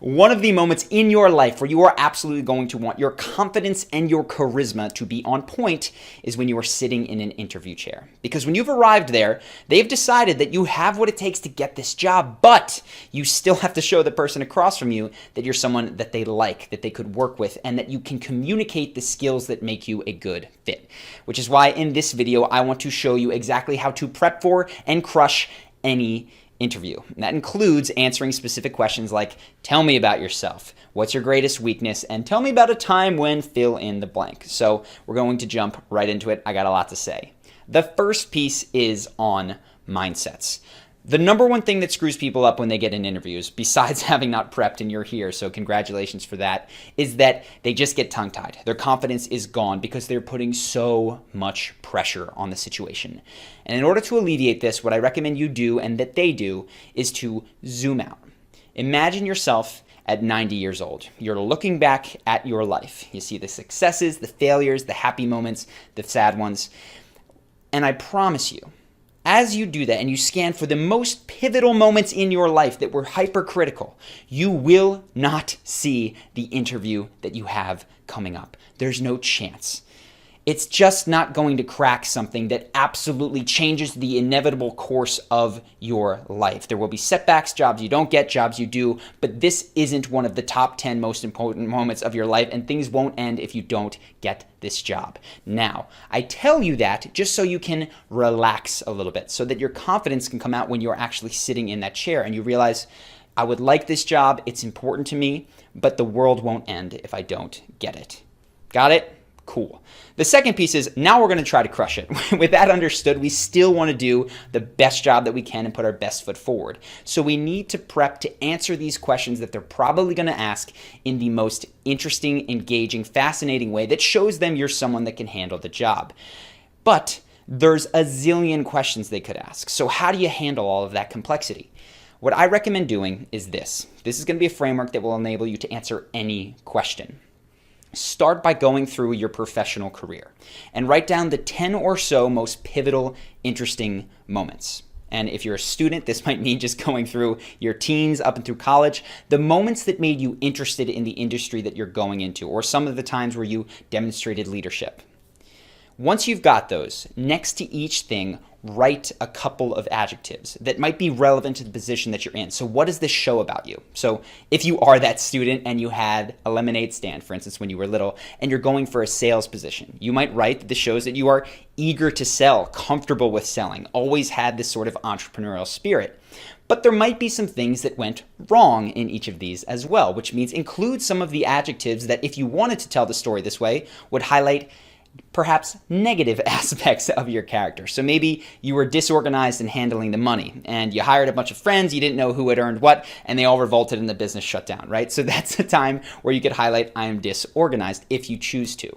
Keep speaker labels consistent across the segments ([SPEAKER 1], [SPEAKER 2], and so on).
[SPEAKER 1] One of the moments in your life where you are absolutely going to want your confidence and your charisma to be on point is when you are sitting in an interview chair. Because when you've arrived there, they've decided that you have what it takes to get this job, but you still have to show the person across from you that you're someone that they like, that they could work with, and that you can communicate the skills that make you a good fit. Which is why in this video, I want to show you exactly how to prep for and crush any interview. And that includes answering specific questions like, tell me about yourself, what's your greatest weakness, and tell me about a time when fill in the blank. So we're going to jump right into it. I got a lot to say. The first piece is on mindsets. The number one thing that screws people up when they get in interviews, besides having not prepped and you're here, so congratulations for that, is that they just get tongue-tied. Their confidence is gone because they're putting so much pressure on the situation. And in order to alleviate this, what I recommend you do and that they do is to zoom out. Imagine yourself at 90 years old. You're looking back at your life. You see the successes, the failures, the happy moments, the sad ones. And I promise you, as you do that and you scan for the most pivotal moments in your life that were hypercritical, you will not see the interview that you have coming up. There's no chance. It's just not going to crack something that absolutely changes the inevitable course of your life. There will be setbacks, jobs you don't get, jobs you do, but this isn't one of the top 10 most important moments of your life, and things won't end if you don't get this job. Now, I tell you that just so you can relax a little bit, so that your confidence can come out when you're actually sitting in that chair and you realize, I would like this job, it's important to me, but the world won't end if I don't get it. Got it? Cool. The second piece is now we're going to try to crush it. With that understood, we still want to do the best job that we can and put our best foot forward. So we need to prep to answer these questions that they're probably going to ask in the most interesting, engaging, fascinating way that shows them you're someone that can handle the job. But there's a zillion questions they could ask. So how do you handle all of that complexity? What I recommend doing is this. This is going to be a framework that will enable you to answer any question. Start by going through your professional career and write down the 10 or so most pivotal, interesting moments. And if you're a student, this might mean just going through your teens up and through college, the moments that made you interested in the industry that you're going into, or some of the times where you demonstrated leadership. Once you've got those, next to each thing, write a couple of adjectives that might be relevant to the position that you're in. So what does this show about you? So if you are that student and you had a lemonade stand, for instance, when you were little, and you're going for a sales position, you might write that this shows that you are eager to sell, comfortable with selling, always had this sort of entrepreneurial spirit. But there might be some things that went wrong in each of these as well, which means include some of the adjectives that if you wanted to tell the story this way, would highlight perhaps negative aspects of your character. So maybe you were disorganized in handling the money and you hired a bunch of friends, you didn't know who had earned what, and they all revolted and the business shut down, right? So that's a time where you could highlight I am disorganized if you choose to.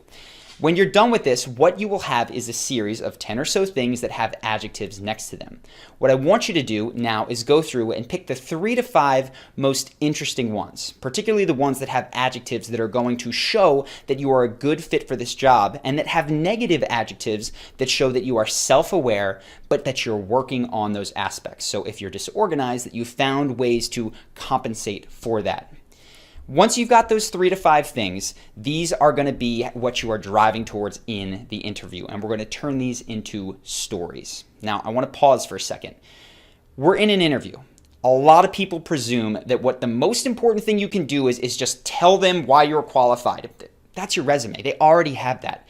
[SPEAKER 1] When you're done with this, what you will have is a series of 10 or so things that have adjectives next to them. What I want you to do now is go through and pick the 3 to 5 most interesting ones, particularly the ones that have adjectives that are going to show that you are a good fit for this job and that have negative adjectives that show that you are self-aware, but that you're working on those aspects. So if you're disorganized, that you found ways to compensate for that. Once you've got those 3 to 5 things, these are going to be what you are driving towards in the interview, and we're going to turn these into stories. Now, I want to pause for a second. We're in an interview. A lot of people presume that what the most important thing you can do is just tell them why you're qualified. That's your resume. They already have that.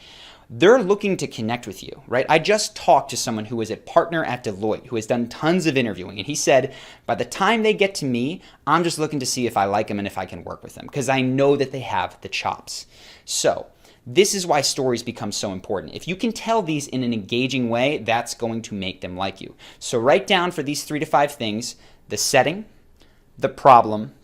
[SPEAKER 1] They're looking to connect with you, right? I just talked to someone who is a partner at Deloitte who has done tons of interviewing, and he said, by the time they get to me, I'm just looking to see if I like them and if I can work with them because I know that they have the chops. So this is why stories become so important. If you can tell these in an engaging way, that's going to make them like you. So write down for these 3 to 5 things, the setting, the problem,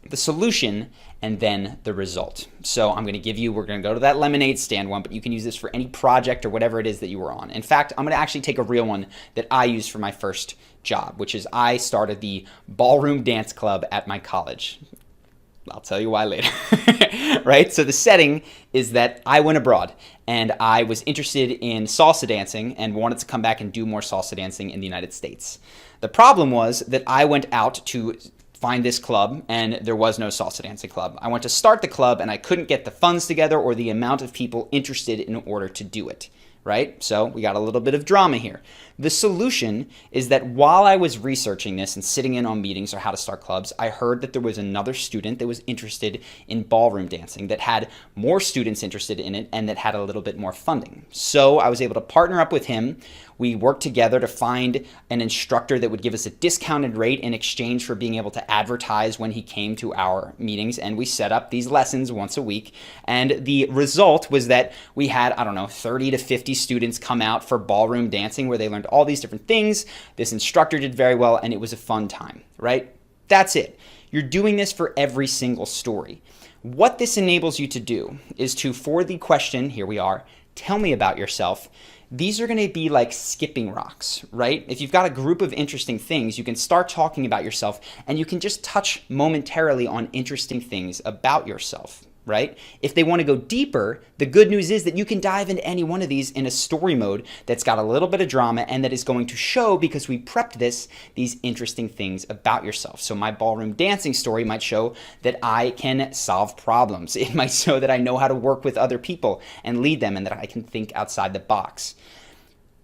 [SPEAKER 1] the solution, and then the result. So I'm going to give you, we're going to go to that lemonade stand one, but you can use this for any project or whatever it is that you were on. In fact, I'm going to actually take a real one that I used for my first job, which is I started the ballroom dance club at my college. I'll tell you why later, right? So the setting is that I went abroad and I was interested in salsa dancing and wanted to come back and do more salsa dancing in the United States. The problem was that I went out to find this club, and there was no salsa dancing club. I went to start the club, and I couldn't get the funds together or the amount of people interested in order to do it, right? So we got a little bit of drama here. The solution is that while I was researching this and sitting in on meetings or how to start clubs, I heard that there was another student that was interested in ballroom dancing, that had more students interested in it, and that had a little bit more funding. So I was able to partner up with him. We worked together to find an instructor that would give us a discounted rate in exchange for being able to advertise when he came to our meetings, and we set up these lessons once a week. And the result was that we had, 30 to 50 students come out for ballroom dancing, where they learned all these different things. This instructor did very well, and it was a fun time, right? That's it. You're doing this for every single story. What this enables you to do is to, for the question, here we are, tell me about yourself. These are going to be like skipping rocks, right? If you've got a group of interesting things, you can start talking about yourself, and you can just touch momentarily on interesting things about yourself, right? If they want to go deeper, the good news is that you can dive into any one of these in a story mode that's got a little bit of drama and that is going to show, because we prepped this, these interesting things about yourself. So my ballroom dancing story might show that I can solve problems. It might show that I know how to work with other people and lead them, and that I can think outside the box.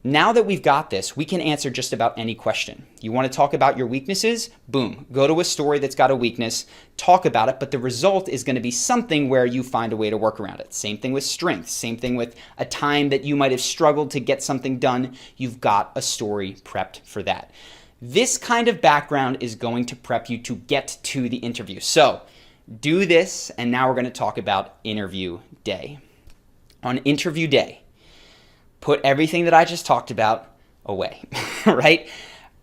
[SPEAKER 1] Now that we've got this, we can answer just about any question. You want to talk about your weaknesses? Boom. Go to a story that's got a weakness, talk about it, but the result is going to be something where you find a way to work around it. Same thing with strengths, same thing with a time that you might have struggled to get something done. You've got a story prepped for that. This kind of background is going to prep you to get to the interview. So do this, and now we're going to talk about interview day. On interview day, put everything that I just talked about away, right?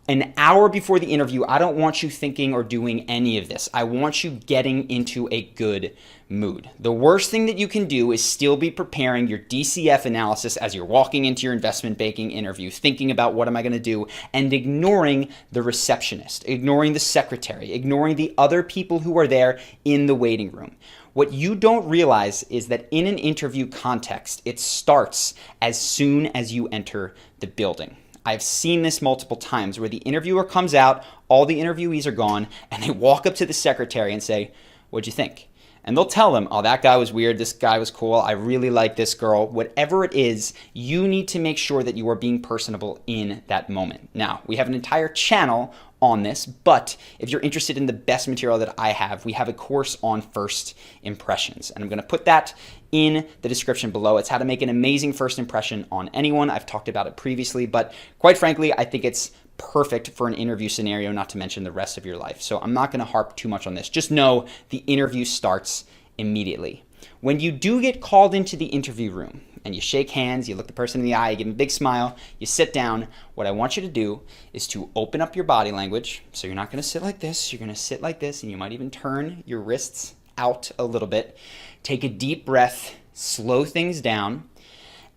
[SPEAKER 1] An hour before the interview, I don't want you thinking or doing any of this. I want you getting into a good mood. The worst thing that you can do is still be preparing your DCF analysis as you're walking into your investment banking interview, thinking about what am I going to do, and ignoring the receptionist, ignoring the secretary, ignoring the other people who are there in the waiting room. What you don't realize is that in an interview context, it starts as soon as you enter the building. I've seen this multiple times where the interviewer comes out, all the interviewees are gone, and they walk up to the secretary and say, "What'd you think?" And they'll tell them, "Oh, that guy was weird, this guy was cool, I really like this girl." Whatever it is, you need to make sure that you are being personable in that moment. Now, we have an entire channel on this, but if you're interested in the best material that I have, we have a course on first impressions, and I'm going to put that in the description below. It's how to make an amazing first impression on anyone. I've talked about it previously, but quite frankly, I think it's perfect for an interview scenario, not to mention the rest of your life. So I'm not going to harp too much on this. Just know the interview starts immediately. When you do get called into the interview room and you shake hands, you look the person in the eye, you give them a big smile, you sit down, what I want you to do is to open up your body language. So you're not going to sit like this, you're going to sit like this, and you might even turn your wrists out a little bit. Take a deep breath, slow things down,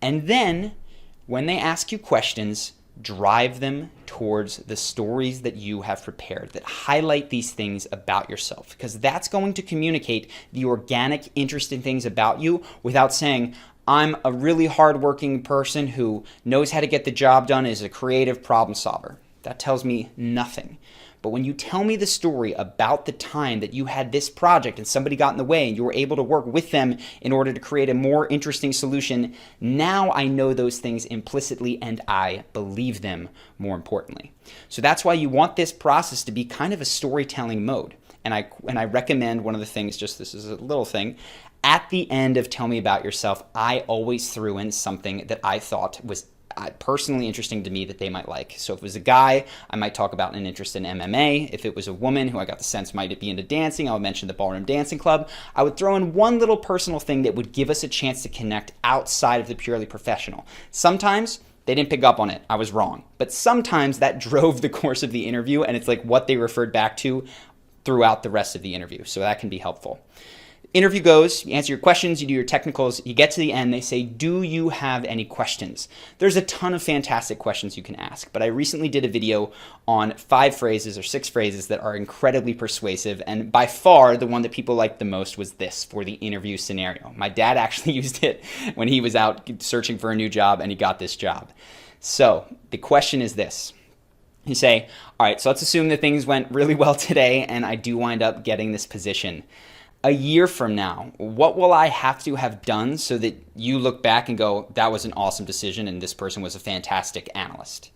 [SPEAKER 1] and then when they ask you questions, drive them towards the stories that you have prepared that highlight these things about yourself, because that's going to communicate the organic, interesting things about you without saying, "I'm a really hardworking person who knows how to get the job done, is a creative problem solver." That tells me nothing. But when you tell me the story about the time that you had this project and somebody got in the way and you were able to work with them in order to create a more interesting solution, now I know those things implicitly and I believe them, more importantly. So that's why you want this process to be kind of a storytelling mode. And I recommend one of the things, just this is a little thing, at the end of Tell Me About Yourself, I always threw in something that I thought was personally interesting to me that they might like. So if it was a guy, I might talk about an interest in MMA. If it was a woman who I got the sense might be into dancing, I would mention the ballroom dancing club. I would throw in one little personal thing that would give us a chance to connect outside of the purely professional. Sometimes they didn't pick up on it. I was wrong. But sometimes that drove the course of the interview, and it's like what they referred back to throughout the rest of the interview. So that can be helpful. Interview goes, you answer your questions, you do your technicals, you get to the end, they say, "Do you have any questions?" There's a ton of fantastic questions you can ask, but I recently did a video on 5 phrases or 6 phrases that are incredibly persuasive, and by far the one that people liked the most was this for the interview scenario. My dad actually used it when he was out searching for a new job and he got this job. So the question is this: You say, all right, so let's assume that things went really well today and I do wind up getting this position. A year from now, what will I have to have done so that you look back and go, that was an awesome decision and this person was a fantastic analyst?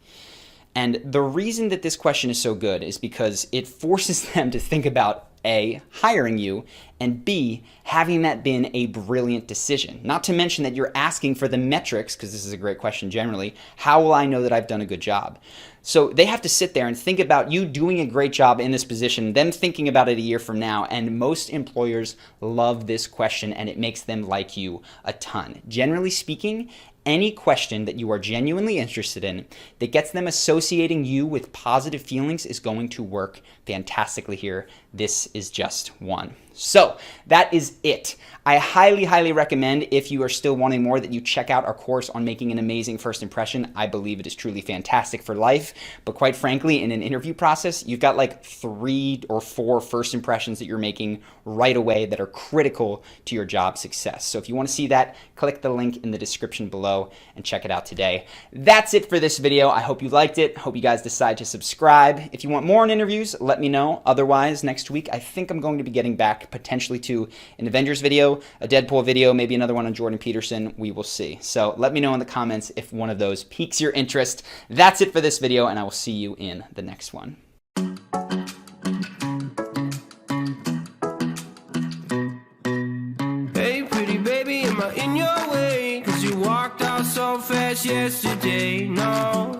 [SPEAKER 1] And the reason that this question is so good is because it forces them to think about A, hiring you, and B, having that been a brilliant decision. Not to mention that you're asking for the metrics, because this is a great question generally, how will I know that I've done a good job? So they have to sit there and think about you doing a great job in this position, them thinking about it a year from now, and most employers love this question and it makes them like you a ton. Generally speaking, any question that you are genuinely interested in that gets them associating you with positive feelings is going to work fantastically here. This is just one. So that is it. I highly, highly recommend, if you are still wanting more, that you check out our course on making an amazing first impression. I believe it is truly fantastic for life. But quite frankly, in an interview process, you've got like 3 or 4 first impressions that you're making right away that are critical to your job success. So if you want to see that, click the link in the description below and check it out today. That's it for this video. I hope you liked it. Hope you guys decide to subscribe. If you want more on interviews, let me know. Otherwise, next week, I think I'm going to be getting back potentially to an Avengers video, a Deadpool video, maybe another one on Jordan Peterson. We will see. So let me know in the comments if one of those piques your interest. That's it for this video, and I will see you in the next one.
[SPEAKER 2] Hey, pretty baby, am I in your way? 'Cause you walked out so fast yesterday.